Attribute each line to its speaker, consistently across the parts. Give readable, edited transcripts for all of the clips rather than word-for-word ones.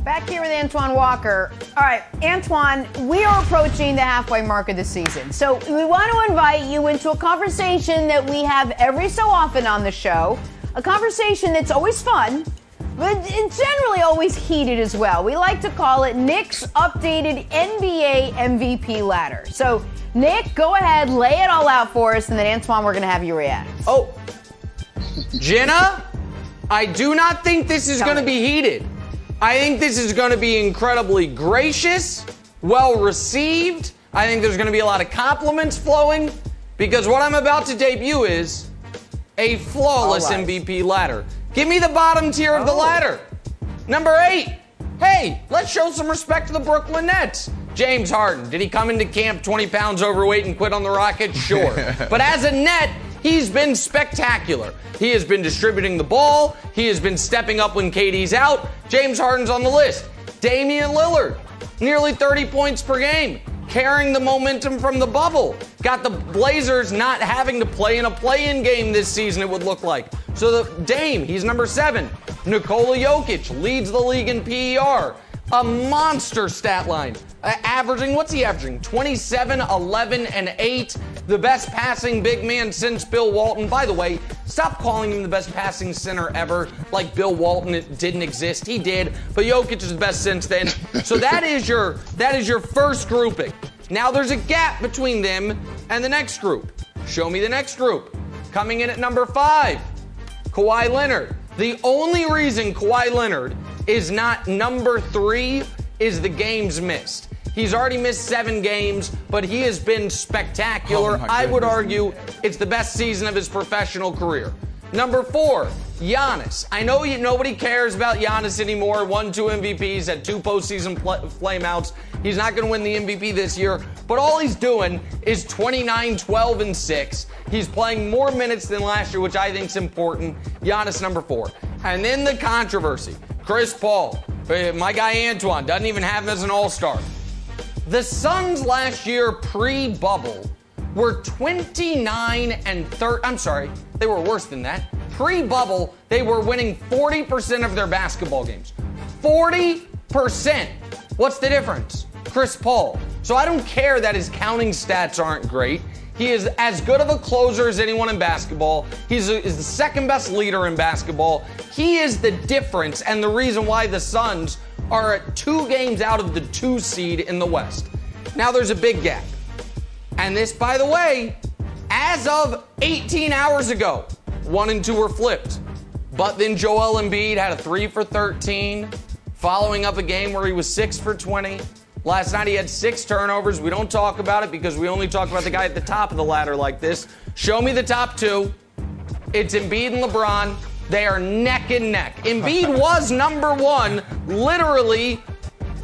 Speaker 1: Back here with Antoine Walker. All right, Antoine, we are approaching the halfway mark of the season. So we want to invite you into a conversation that we have every so often on the show, a conversation that's always fun, but it's generally always heated as well. We like to call it Nick's updated NBA MVP ladder. So, Nick, go ahead, lay it all out for us, and then, Antoine, we're going to have you react.
Speaker 2: Oh, Jenna, I do not think this is going to be heated. I think this is going to be incredibly gracious, well received. I think there's going to be a lot of compliments flowing because what I'm about to debut is a flawless MVP ladder. Give me the bottom tier of the ladder. Number 8. Hey, let's show some respect to the Brooklyn Nets. James Harden. Did he come into camp 20 pounds overweight and quit on the Rockets? Sure. But as a Net, he's been spectacular. He has been distributing the ball. He has been stepping up when KD's out. James Harden's on the list. Damian Lillard, nearly 30 points per game, carrying the momentum from the bubble. Got the Blazers not having to play in a play-in game this season, it would look like. So the Dame, he's number 7. Nikola Jokic leads the league in PER. A monster stat line. Averaging, what's he averaging? 27, 11, and 8. The best passing big man since Bill Walton. By the way, stop calling him the best passing center ever. Like Bill Walton, it didn't exist. He did, but Jokic is the best since then. So that is your first grouping. Now there's a gap between them and the next group. Show me the next group. Coming in at number 5, Kawhi Leonard. The only reason Kawhi Leonard is not number 3 is the games missed. He's already missed 7 games, but he has been spectacular. I would argue it's the best season of his professional career. Number 4, Giannis. I know nobody cares about Giannis anymore. 1, 2 MVPs, had 2 postseason flameouts. He's not going to win the MVP this year, but all he's doing is 29, 12, and 6. He's playing more minutes than last year, which I think is important. Giannis, number 4. And then the controversy. Chris Paul, my guy Antoine, doesn't even have him as an all-star. The Suns last year pre-bubble were 29 and 30. I'm sorry, they were worse than that. Pre-bubble, they were winning 40% of their basketball games. 40%. What's the difference? Chris Paul. So I don't care that his counting stats aren't great. He is as good of a closer as anyone in basketball. He's the second best leader in basketball. He is the difference and the reason why the Suns are at 2 games out of the 2 seed in the West. Now there's a big gap. And this, by the way, as of 18 hours ago, 1 and 2 were flipped. But then Joel Embiid had a 3 for 13, following up a game where he was 6 for 20. Last night he had 6 turnovers. We don't talk about it because we only talk about the guy at the top of the ladder like this. Show me the top 2. It's Embiid and LeBron. They are neck and neck. Embiid was number 1 literally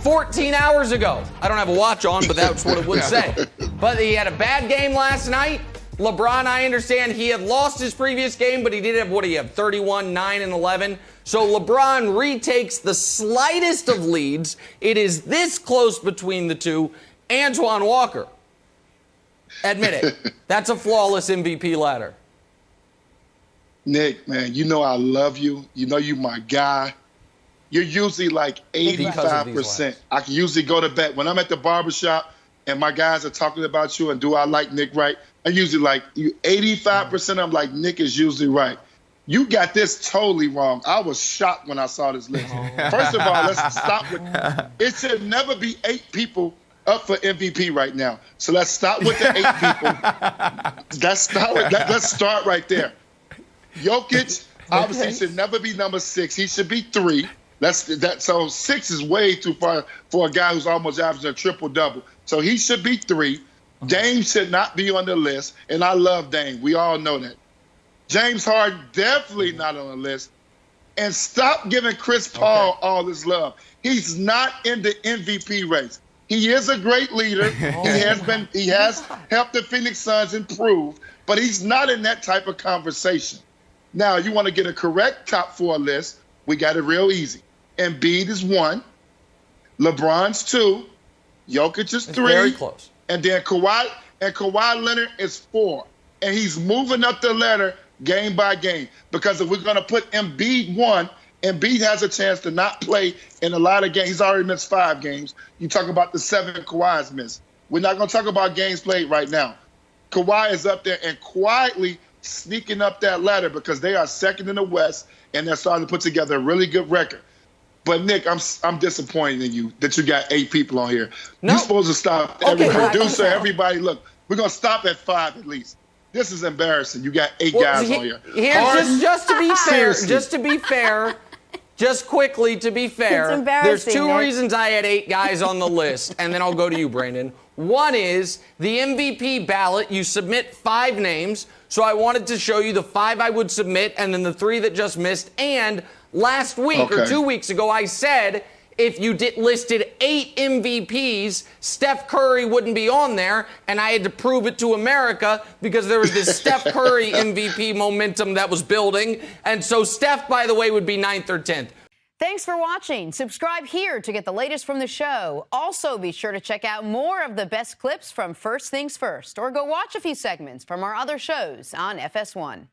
Speaker 2: 14 hours ago. I don't have a watch on, but that's what it would say. But he had a bad game last night. LeBron, I understand he had lost his previous game, but he did have, 31, 9, and 11. So LeBron retakes the slightest of leads. It is this close between the two. Antoine Walker, admit it, that's a flawless MVP ladder.
Speaker 3: Nick, man, you know I love you. You know you my guy. You're usually like 85%. I can usually go to bed. When I'm at the barbershop and my guys are talking about you and do I like Nick right, I usually like you 85%. I'm like, Nick is usually right. You got this totally wrong. I was shocked when I saw this list. First of all, let's stop with it. Should never be 8 people up for MVP right now. So let's stop with the 8 people. Let's start right there. Jokic obviously should never be number 6. He should be 3. So 6 is way too far for a guy who's almost averaging a triple-double. So he should be 3. Dame should not be on the list, and I love Dame. We all know that. James Harden definitely not on the list. And stop giving Chris Paul all this love. He's not in the MVP race. He is a great leader. He has helped the Phoenix Suns improve, but he's not in that type of conversation. Now, you want to get a correct top 4 list, we got it real easy. Embiid is 1, LeBron's 2, Jokic is 3.
Speaker 2: Very close.
Speaker 3: And then Kawhi Leonard is 4. And he's moving up the ladder game by game. Because if we're going to put Embiid 1 Embiid has a chance to not play in a lot of games. He's already missed 5 games. You talk about the 7 Kawhi's missed. We're not going to talk about games played right now. Kawhi is up there and quietly sneaking up that ladder because they are second in the West and they're starting to put together a really good record. But, Nick, I'm disappointed in you that you got 8 people on here.
Speaker 2: No.
Speaker 3: You're supposed to stop every producer, everybody. Look, we're going to stop at 5 at least. This is embarrassing. You got 8 guys on here.
Speaker 2: Here's just to be fair, just quickly to be fair, there's 2 reasons I had 8 guys on the list, and then I'll go to you, Brandon. One is the MVP ballot. You submit 5 names, so I wanted to show you the 5 I would submit and then the 3 that just missed. And last week or 2 weeks ago, I said if you listed 8 MVPs, Steph Curry wouldn't be on there, and I had to prove it to America because there was this Steph Curry MVP momentum that was building. And so Steph, by the way, would be 9th or 10th.
Speaker 1: Thanks for watching. Subscribe here to get the latest from the show. Also, be sure to check out more of the best clips from First Things First, or go watch a few segments from our other shows on FS1.